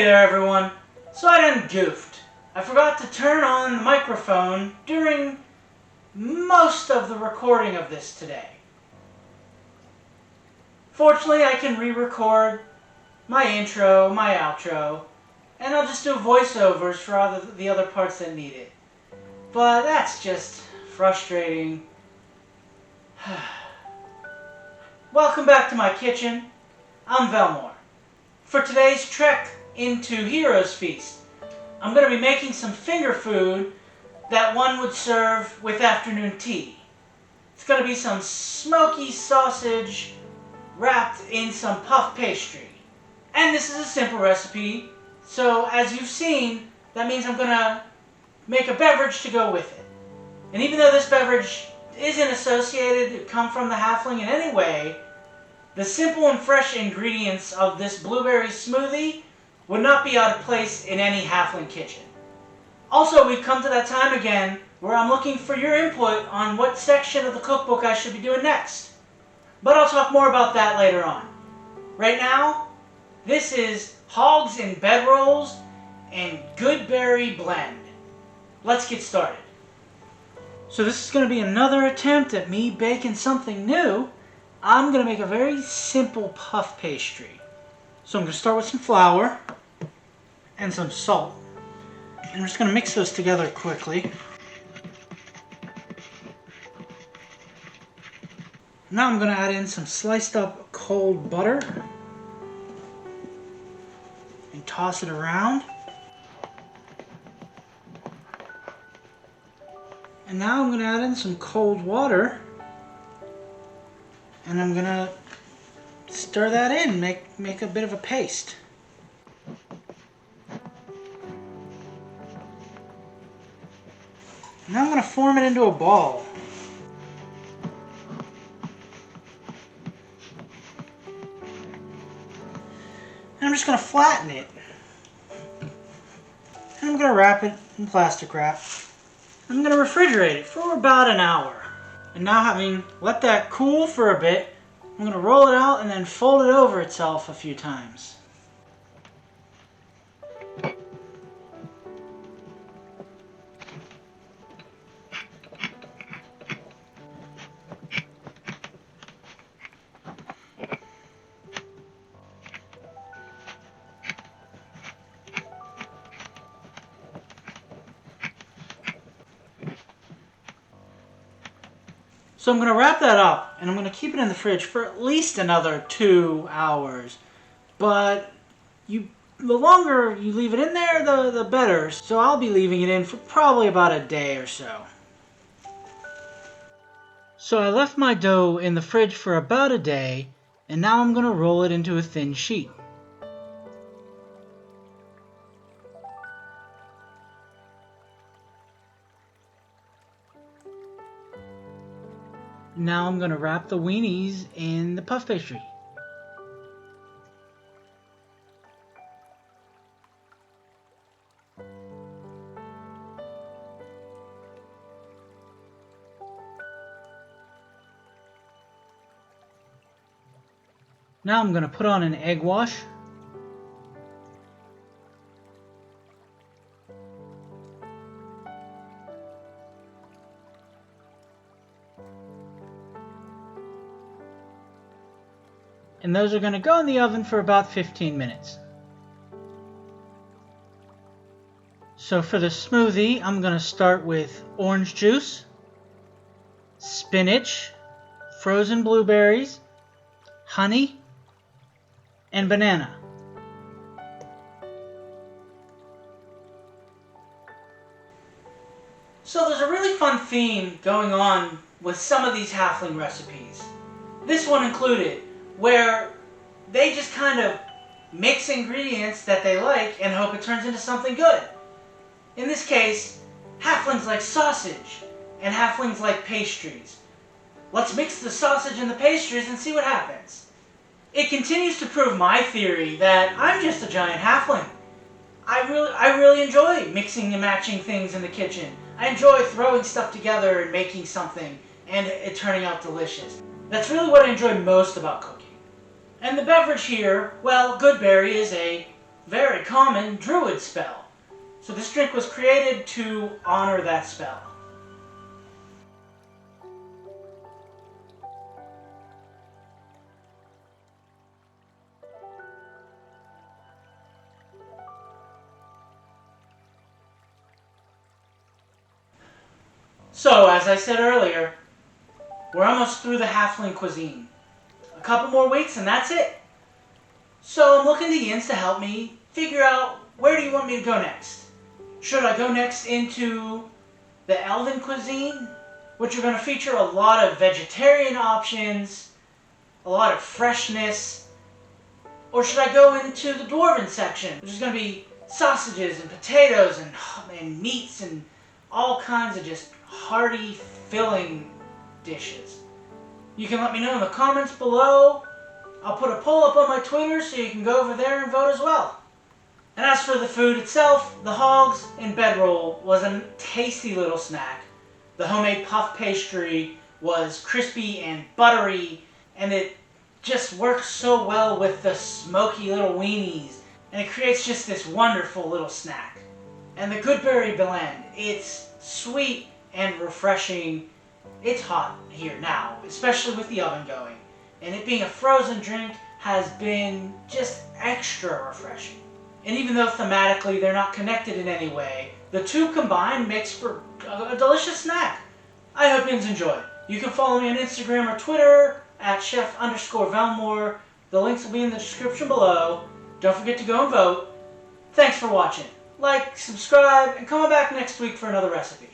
Hey there everyone. So I done goofed. I forgot to turn on the microphone during most of the recording of this today. Fortunately, I can re-record my intro, my outro, and I'll just do voiceovers for the other parts that need it. But that's just frustrating. Welcome back to my kitchen. I'm Velmore. For today's trek into Heroesfeast, I'm going to be making some finger food that one would serve with afternoon tea. It's going to be some smoky sausage wrapped in some puff pastry. And this is a simple recipe, so as you've seen, that means I'm going to make a beverage to go with it. And even though this beverage isn't associated to come from the halfling in any way, the simple and fresh ingredients of this blueberry smoothie would not be out of place in any halfling kitchen. Also, we've come to that time again where I'm looking for your input on what section of the cookbook I should be doing next. But I'll talk more about that later on. Right now, this is Hogs and Bedrolls and Goodberry Blend. Let's get started. So this is going to be another attempt at me baking something new. I'm going to make a very simple puff pastry. So I'm going to start with some flour and some salt. And I'm just going to mix those together quickly. Now I'm going to add in some sliced up cold butter and toss it around. And now I'm going to add in some cold water. And I'm going to stir that in, make a bit of a paste. Now I'm going to form it into a ball. And I'm just going to flatten it. And I'm going to wrap it in plastic wrap. I'm going to refrigerate it for about an hour. And now, having let that cool for a bit, I'm going to roll it out and then fold it over itself a few times. So I'm going to wrap that up, and I'm going to keep it in the fridge for at least another 2 hours. But the longer you leave it in there, the better. So I'll be leaving it in for probably about a day or so. So I left my dough in the fridge for about a day, and now I'm going to roll it into a thin sheet. Now I'm going to wrap the weenies in the puff pastry. Now I'm going to put on an egg wash. And those are going to go in the oven for about 15 minutes. So for the smoothie, I'm going to start with orange juice, spinach, frozen blueberries, honey, and banana. So there's a really fun theme going on with some of these halfling recipes. This one included, where they just kind of mix ingredients that they like and hope it turns into something good. In this case, halflings like sausage and halflings like pastries. Let's mix the sausage and the pastries and see what happens. It continues to prove my theory that I'm just a giant halfling. I really enjoy mixing and matching things in the kitchen. I enjoy throwing stuff together and making something and it turning out delicious. That's really what I enjoy most about cooking. And the beverage here, well, Goodberry is a very common druid spell. So this drink was created to honor that spell. So, as I said earlier, we're almost through the halfling cuisine. A couple more weeks and that's it. So I'm looking to Yins to help me figure out, where do you want me to go next? Should I go next into the elven cuisine, which are going to feature a lot of vegetarian options, a lot of freshness, or should I go into the dwarven section, which is going to be sausages and potatoes and meats and all kinds of just hearty, filling dishes? You can let me know in the comments below. I'll put a poll up on my Twitter so you can go over there and vote as well. And as for the food itself, the Hogs and Bedroll was a tasty little snack. The homemade puff pastry was crispy and buttery, and it just works so well with the smoky little weenies, and it creates just this wonderful little snack. And the Goodberry Blend, it's sweet and refreshing. It's hot here now, especially with the oven going, and it being a frozen drink has been just extra refreshing. And even though thematically they're not connected in any way, the two combined makes for a delicious snack. I hope you enjoy. You can follow me on Instagram or Twitter at chef_Velmore. The links will be in the description below. Don't forget to go and vote. Thanks for watching. Like, subscribe, and come back next week for another recipe.